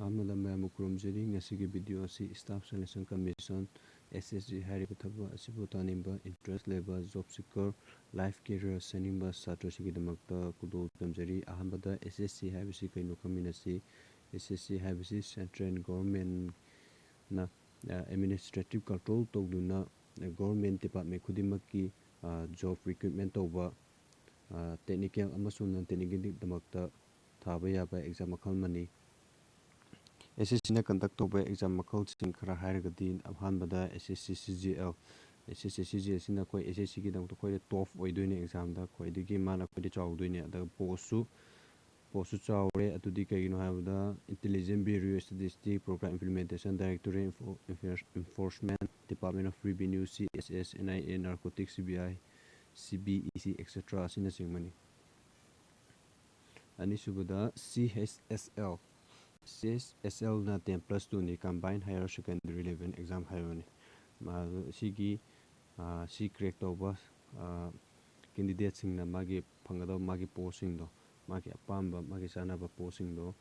ꯑꯃꯗ ꯃꯌꯥꯝꯕꯨ ꯈꯨꯔꯨꯝꯖꯔꯤ ꯉꯁꯤꯒꯤ ꯚꯤꯗꯤꯑꯣ ꯑꯁꯤ ꯁ꯭ꯇꯥꯐ ꯁꯦꯂꯦꯛꯁꯟ ꯀꯝꯃꯤꯁꯟ SSC ꯍꯥꯏꯔꯤꯕ ꯊꯕꯛ ꯑꯁꯤꯕꯨ ꯇꯥꯅꯤꯡꯕ ꯏꯟꯇꯔꯦꯁ ꯂꯩꯕ ꯖꯣꯕ ꯁꯤꯀꯔ ꯂꯥꯏꯐ ꯀꯦꯔꯤꯌꯔ ꯁꯦꯝꯅꯤꯡꯕ ꯁꯥꯇ꯭ꯔꯁꯤꯡꯒꯤꯗꯃꯛꯇ ꯈꯨꯗꯣꯜ ꯇꯝꯖꯔꯤ꯫ ꯑꯍꯥꯟꯕꯗ SSC ꯍꯥꯏꯕꯁꯤ ꯀꯩꯅꯣ ꯈꯪꯃꯤꯟꯅꯁꯤ꯫ SSC ꯍꯥꯏꯕꯁꯤ ꯁꯦꯟꯇ꯭ꯔꯦꯜ ꯒꯣꯚꯔꯟꯃꯦꯟꯠꯅ ꯑꯦꯗꯃꯤꯅꯤꯁꯇ꯭ꯔꯦꯇꯤꯚ ꯀꯟꯇ꯭ꯔꯣꯜ ꯇꯧꯗꯨꯅ ꯒꯣꯚꯔꯟꯃꯦꯟꯠ ꯗꯤꯄꯥꯔꯠꯃꯦꯟꯠ ꯈꯨꯗꯤꯡꯃꯛꯀꯤ ꯖꯣꯕ ꯔꯤꯀ꯭ꯔꯨꯏꯠꯃꯦꯟꯠ ꯇꯧꯕ ꯇꯦꯛꯅꯤꯀꯦꯜ ꯑꯃꯁꯨꯡ ꯅꯟ ꯇꯦꯛꯅꯤꯀꯦꯜꯒꯤꯗꯃꯛꯇ ꯊꯥꯕ ꯌꯥꯕ ꯑꯦꯛꯖꯥꯝ ꯃꯈꯜ ꯑꯃꯅꯤ꯫ SSCꯅ ꯀꯟꯗꯛ ꯇꯧꯕ ꯑꯦꯛꯖꯥꯝ ꯃꯈꯜꯁꯤꯡ ꯈꯔ ꯍꯥꯏꯔꯒꯗꯤ ꯑꯍꯥꯟꯕꯗ SSC CGL SSC CGL ꯑꯁꯤꯅ ꯑꯩꯈꯣꯏ SSCꯒꯤꯗꯃꯛꯇ ꯈ꯭ꯋꯥꯏꯗꯒꯤ ꯇꯣꯞ ꯑꯣꯏꯗꯣꯏꯅꯦ ꯑꯦꯛꯖꯥꯝꯗ ꯈ꯭ꯋꯥꯏꯗꯒꯤ ꯃꯥꯅ ꯈ꯭ꯋꯥꯏꯗꯒꯤ ꯆꯥꯎꯗꯣꯏꯅꯦ ꯑꯗꯨꯒ ꯄꯣꯁꯁꯨ ꯆꯥꯎꯔꯦ ꯑꯗꯨꯗꯤ ꯀꯩꯒꯤꯅꯣ ꯍꯥꯏꯕꯗ intelligent bureau statistic programme implementation directorate enforcement department of revenue CSS NIA narcotics CBI CBEC etcetera ꯑꯁꯤꯅꯆꯤꯡꯕꯅꯤ꯫ ꯑꯅꯤꯁꯨꯕꯗ CHSL CHSLꯅ 10+2ꯅꯤ combine higher secondary level exam ꯍꯥꯏꯕꯅꯤ꯫ ꯁꯤ ꯀ꯭ꯔꯦꯛ ꯇꯧꯕ ꯀꯦꯟꯗꯤꯗꯦꯠꯁꯤꯡꯅ ꯃꯥꯒꯤ ꯐꯪꯒꯗꯕ ꯃꯥꯒꯤ ꯄꯣꯁꯁꯤꯡꯗꯣ ꯃꯥꯒꯤ ꯑꯄꯥꯝꯕ ꯃꯥꯒꯤ ꯆꯥꯅꯕ ꯄꯣꯁꯁꯤꯡꯗꯣ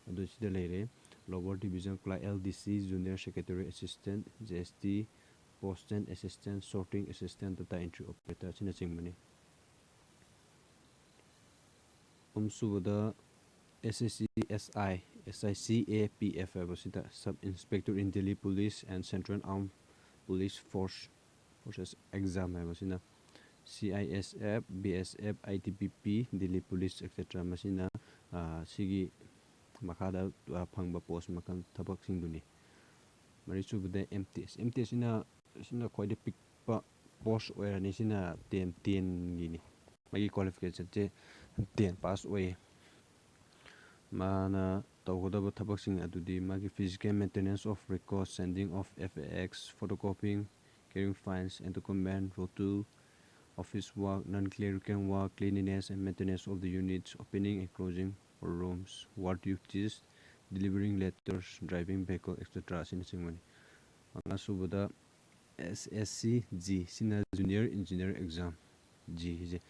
ꯑꯗꯨ ꯁꯤꯗ ꯂꯩꯔꯦ꯫ Lower division clerk LDC junior secretary assistant JST postal assistant sorting assistant data entry operator ꯑꯁꯤꯅꯆꯤꯡꯕꯅꯤ꯫ ꯑꯍꯨꯝꯁꯨꯕꯗ SSC SICAPF ꯍꯥꯏꯕꯁꯤꯗ sub inspector in Delhi police and central armed police forces exam ꯍꯥꯏꯕꯁꯤꯅ CISF BSF ITBP Delhi police etcetera ꯃꯁꯤꯅ ꯁꯤꯒꯤ ꯃꯈꯥꯗ ꯐꯪꯕ ꯄꯣꯁ ꯃꯈꯜ ꯊꯕꯛꯁꯤꯡꯗꯨꯅꯤ꯫ ꯃꯔꯤꯁꯨꯕꯗ MTS ꯁꯤꯅ ꯈ꯭ꯋꯥꯏꯗꯒꯤ ꯄꯤꯛꯄ ꯄꯣꯁ ꯑꯣꯏꯔꯅꯤ ꯁꯤꯅ 10ꯒꯤꯅꯤ ꯃꯥꯒꯤ ꯀ꯭ꯋꯥꯂꯤꯐꯤꯀꯦꯁꯟꯁꯦ 10 ꯄꯥꯁ ꯑꯣꯏꯌꯦ꯫ ꯃꯥꯅ ꯇꯧꯒꯗꯕ ꯊꯕꯛꯁꯤꯡ ꯑꯗꯨꯗꯤ ꯃꯥꯒꯤ physical maintenance of record sending of FAX photocopying carrying files and document routine office work non-clerical work cleanliness and maintenance of the units opening and closing rooms ward duties delivering letters driving vehicle etc. ꯑꯁꯤꯅꯆꯤꯡꯕꯅꯤ꯫ ꯃꯉꯥꯁꯨꯕꯗ SSC G ꯁꯤꯅ junior engineer exam Gꯁꯦ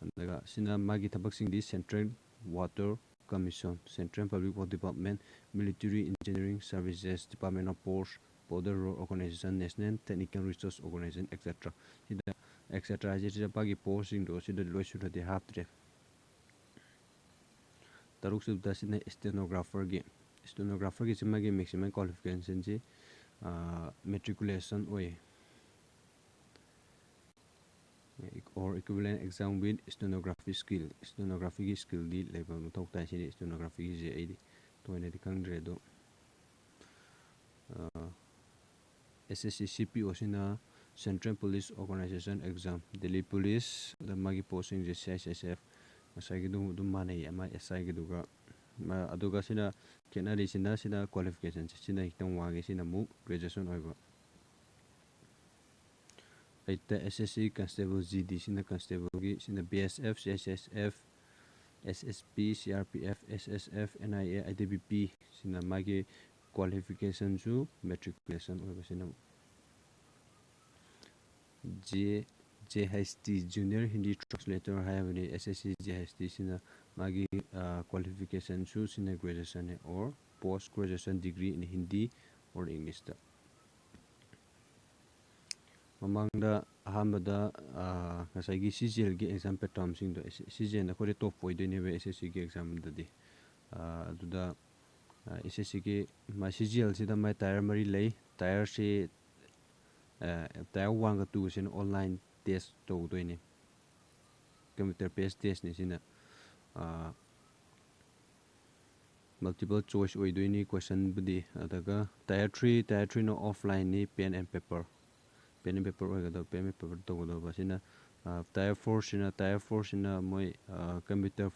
ꯑꯗꯨꯒ ꯁꯤꯅ ꯃꯥꯒꯤ ꯊꯕꯛꯁꯤꯡꯗꯤ central water commission central public work department military engineering services department of post border road organisation national technical research organisation etcetera ꯁꯤꯗ etcetera ꯍꯥꯏꯁꯦ ꯁꯤꯗ ꯃꯥꯒꯤ ꯄꯣꯁꯁꯤꯡꯗꯣ ꯁꯤꯗ ꯂꯣꯏ ꯁꯨꯔꯗꯤ ꯍꯥꯞꯇ꯭ꯔꯦ꯫ ꯇꯔꯨꯛꯁꯨꯕꯗ ꯁꯤꯅ ꯁ꯭ꯇꯦꯅꯣꯒ꯭ꯔꯥꯐꯔꯒꯤꯁꯤ ꯃꯥꯒꯤ ꯃꯦꯛꯁꯤꯃꯝ ꯀ꯭ꯋꯥꯂꯤꯐꯤꯀꯦꯁꯟꯁꯤ ꯃꯦꯇ꯭ꯔꯤꯀꯨꯂꯦꯁꯟ ꯑꯣꯏꯌꯦ or equivalent exam with stenography skill stenographyꯒꯤ ꯁ꯭ꯀꯤꯜꯗꯤ ꯂꯩꯕ ꯃꯊꯧ ꯇꯥꯏ ꯁꯤꯅꯤ stenographyꯒꯤꯁꯦ ꯑꯩꯗꯤ ꯇꯣꯏꯅꯗꯤ ꯈꯪꯗ꯭ꯔꯦ ꯑꯗꯣ SSC CPO ꯁꯤꯅ central police organisation exam Delhi police ꯑꯗ ꯃꯥꯒꯤ ꯄꯣꯁꯁꯤꯡꯁꯦ CISF ꯉꯁꯥꯏꯒꯤꯗꯨ ꯑꯗꯨꯝ ꯃꯥꯟꯅꯩ SIꯒꯤꯗꯨꯒ ꯑꯗꯨꯒ ꯁꯤꯅ ꯈꯦꯠꯅꯔꯤꯁꯤꯅ ꯁꯤꯅ ꯀ꯭ꯋꯥꯂꯤꯐꯤꯀꯦꯁꯟꯁꯦ ꯁꯤꯅ ꯈꯤꯇꯪ ꯋꯥꯡꯉꯦ ꯁꯤꯅ ꯑꯃꯨꯛ ꯒ꯭ꯔꯦꯖꯨꯑꯦꯁꯟ ꯑꯣꯏꯕ꯫ 8ꯇ SSC Constable GD ꯁꯤꯅ ꯀꯟꯁꯇꯦꯕꯜꯒꯤ ꯁꯤꯅ BSF CSSF SSP CRPF SSF NIA ITBP ꯁꯤꯅ ꯃꯥꯒꯤ ꯀ꯭ꯋꯥꯂꯤꯐꯤꯀꯦꯁꯟꯁꯨ ꯃꯦꯇ꯭ꯔꯤꯀꯨꯂꯦꯁꯟ ꯑꯣꯏꯕꯁꯤꯅ JHT ꯖꯨꯅꯤꯌꯔ ꯍꯤꯟꯗꯤ ꯇ꯭ꯔꯥꯟꯁꯂꯦꯇꯔ ꯍꯥꯏꯕꯅꯤ SSC JHT ꯁꯤꯅ ꯃꯥꯒꯤ ꯀ꯭ꯋꯥꯂꯤꯐꯤꯀꯦꯁꯟꯁꯨ ꯁꯤꯅ ꯒ꯭ꯔꯦꯖꯨꯑꯦꯁꯟꯅꯤ or post graduation degree in Hindi or ꯏꯪꯂꯤꯁꯇ꯫ ꯃꯃꯥꯡꯗ ꯑꯍꯥꯟꯕꯗ ꯉꯁꯥꯏꯒꯤ CGLꯒꯤ ꯑꯦꯛꯖꯥꯝ ꯄꯦꯇꯔꯟꯁꯤꯡꯗꯣ CGLꯅ ꯑꯩꯈꯣꯏꯗ ꯇꯣꯞ ꯑꯣꯏꯗꯣꯏꯅꯦꯕ SSCꯒꯤ ꯑꯦꯛꯖꯥꯝꯗꯗꯤ ꯑꯗꯨꯗ SSCꯒꯤ CGLꯁꯤꯗ ꯃꯥꯏ ꯇꯥꯌꯔ 3 ꯂꯩ ꯇꯥꯌꯔꯁꯤ ꯇꯥꯌꯔ 1ꯒ 2ꯒꯁꯤꯅ ꯑꯣꯟꯂꯥꯏꯟ ꯇꯦꯁ ꯇꯧꯗꯣꯏꯅꯤ ꯀꯝꯄ꯭ꯌꯨꯇꯔ ꯄꯦꯁ ꯇꯦꯁꯅꯤ ꯁꯤꯅ ꯃꯜꯇꯤꯄꯜ ꯆꯣꯏꯁ ꯑꯣꯏꯗꯣꯏꯅꯤ ꯀꯣꯏꯁꯟꯕꯨꯗꯤ ꯑꯗꯨꯒ ꯇꯥꯌꯔ 3ꯅ ꯑꯣꯐꯂꯥꯏꯟꯅꯤ ꯄꯦꯟ ꯑꯦꯟ ꯄꯦꯄꯔ ꯑꯣꯏꯒꯗꯕ ꯄꯦꯟ ꯑꯦꯟ ꯄꯦꯄꯔ ꯇꯧꯒꯗꯕ ꯁꯤꯅ ꯇꯥꯌꯔ 4ꯁꯤꯅ ꯃꯣꯏ ꯀꯝꯄ꯭ꯌꯨꯇꯔ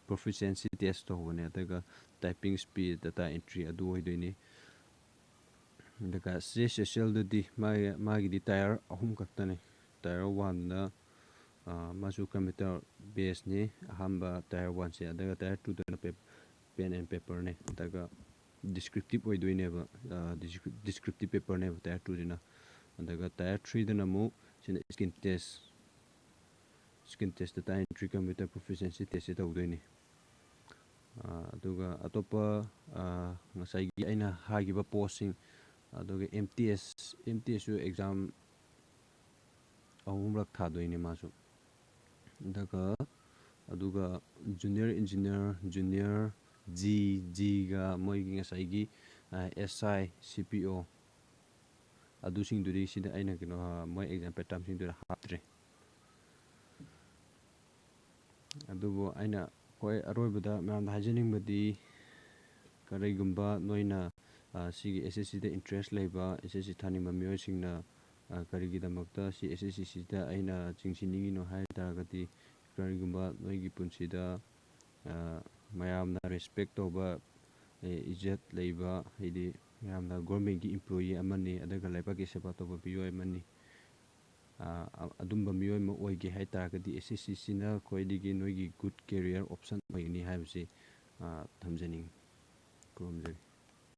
ꯄ꯭ꯔꯣꯐꯤꯁꯤꯌꯦꯟꯁꯤ ꯇꯦꯁ ꯇꯧꯕꯅꯦ ꯑꯗꯨꯒ ꯇꯥꯏꯄꯤꯡ ꯏꯁꯄꯤꯠ ꯗꯥꯇꯥ ꯑꯦꯟꯇ꯭ꯔꯤ ꯑꯗꯨ ꯑꯣꯏꯗꯣꯏꯅꯤ꯫ ꯑꯗꯨꯒ CHSLꯗꯗꯤ ꯃꯥꯒꯤꯗꯤ ꯇꯥꯌꯔ 3 ꯈꯛꯇꯅꯤ ꯇꯥꯌꯔ 1ꯗ ꯃꯥꯁꯨ ꯀꯝꯄ꯭ꯌꯨꯇꯔ ꯕꯦꯁꯅꯤ ꯑꯍꯥꯟꯕ ꯇꯥꯌꯔ 1ꯁꯦ ꯑꯗꯨꯒ ꯇꯥꯌꯔ 2ꯗꯅ ꯄꯦꯟ ꯑꯦꯟ ꯄꯦꯄꯔꯅꯤ ꯑꯗꯨꯒ ꯗꯤꯁꯀ꯭ꯔꯤꯞꯇꯤꯞ ꯑꯣꯏꯗꯣꯏꯅꯦꯕ ꯗꯤꯁꯀ꯭ꯔꯤꯞꯇꯤꯞ ꯄꯦꯄꯔꯅꯦꯕ ꯇꯥꯌꯔ 2ꯁꯤꯅ ꯑꯗꯨꯒ ꯇꯥꯌꯔ 3ꯗꯅ ꯑꯃꯨꯛ ꯁꯤꯅ skill test data entry computer proficiency ꯇꯦꯁꯁꯦ ꯇꯧꯗꯣꯏꯅꯤ꯫ ꯑꯗꯨꯒ ꯑꯇꯣꯞꯄ ꯉꯁꯥꯏꯒꯤ ꯑꯩꯅ ꯍꯥꯏꯈꯤꯕ ꯄꯣꯁꯁꯤꯡ ꯑꯗꯨꯒ MTSꯁꯨ ꯑꯦꯛꯖꯥꯝ 3ꯔꯛ ꯊꯥꯗꯣꯏꯅꯦ ꯃꯥꯁꯨ ꯑꯗꯨꯒ ꯖꯨꯅꯤꯌꯔ ꯏꯟꯖꯤꯅꯤꯌꯔ ꯖꯨꯅꯤꯌꯔ ꯖꯤꯒ ꯃꯣꯏꯒꯤ ꯉꯁꯥꯏꯒꯤ SI CPO ꯑꯗꯨꯁꯤꯡꯗꯨꯗꯤ ꯁꯤꯗ ꯑꯩꯅ ꯃꯣꯏ ꯑꯦꯛꯖꯥꯝ ꯄꯦꯇꯔꯟꯁꯤꯡꯗꯨꯗ ꯍꯥꯞꯇ꯭ꯔꯦ ꯑꯗꯨꯕꯨ ꯑꯩꯅ ꯍꯣꯏ ꯑꯔꯣꯏꯕꯗ ꯃꯌꯥꯝꯗ ꯍꯥꯏꯖꯅꯤꯡꯕꯗꯤ ꯀꯔꯤꯒꯨꯝꯕ ꯅꯣꯏꯅ ꯁꯤꯒꯤ SSCꯗ ꯏꯟꯇꯔꯦꯁ ꯂꯩꯕ SSC ꯊꯥꯅꯤꯡꯕ ꯃꯤꯑꯣꯏꯁꯤꯡꯅ ꯀꯔꯤꯒꯤꯗꯃꯛꯇ ꯁꯤ SSCꯁꯤꯗ ꯑꯩꯅ ꯆꯤꯡꯁꯤꯟꯅꯤꯡꯉꯤꯅꯣ ꯍꯥꯏ ꯇꯥꯔꯒꯗꯤ ꯀꯔꯤꯒꯨꯝꯕ ꯅꯣꯏꯒꯤ ꯄꯨꯟꯁꯤꯗ ꯃꯌꯥꯝꯅ ꯔꯦꯁꯄꯦꯛ ꯇꯧꯕ ꯏꯖꯠ ꯂꯩꯕ ꯍꯥꯏꯗꯤ ꯌꯥꯝꯅ ꯒꯣꯔꯃꯦꯟꯒꯤ ꯏꯝꯄ꯭ꯂꯣꯌꯤ ꯑꯃꯅꯤ ꯑꯗꯨꯒ ꯂꯩꯕꯥꯛꯀꯤ ꯁꯦꯕꯥ ꯇꯧꯕ ꯃꯤꯑꯣꯏ ꯑꯃꯅꯤ ꯑꯗꯨꯝꯕ ꯃꯤꯑꯣꯏ ꯑꯃ ꯑꯣꯏꯒꯦ ꯍꯥꯏ ꯇꯥꯔꯒꯗꯤ SSCꯁꯤꯅ ꯈ꯭ꯋꯥꯏꯗꯒꯤ ꯅꯣꯏꯒꯤ ꯒꯨꯗ ꯀꯦꯔꯤꯌꯔ ꯑꯣꯞꯁꯟ ꯑꯣꯏꯒꯅꯤ ꯍꯥꯏꯕꯁꯤ ꯊꯝꯖꯅꯤꯡꯉꯤ ꯈꯨꯔꯨꯝꯖꯔꯤ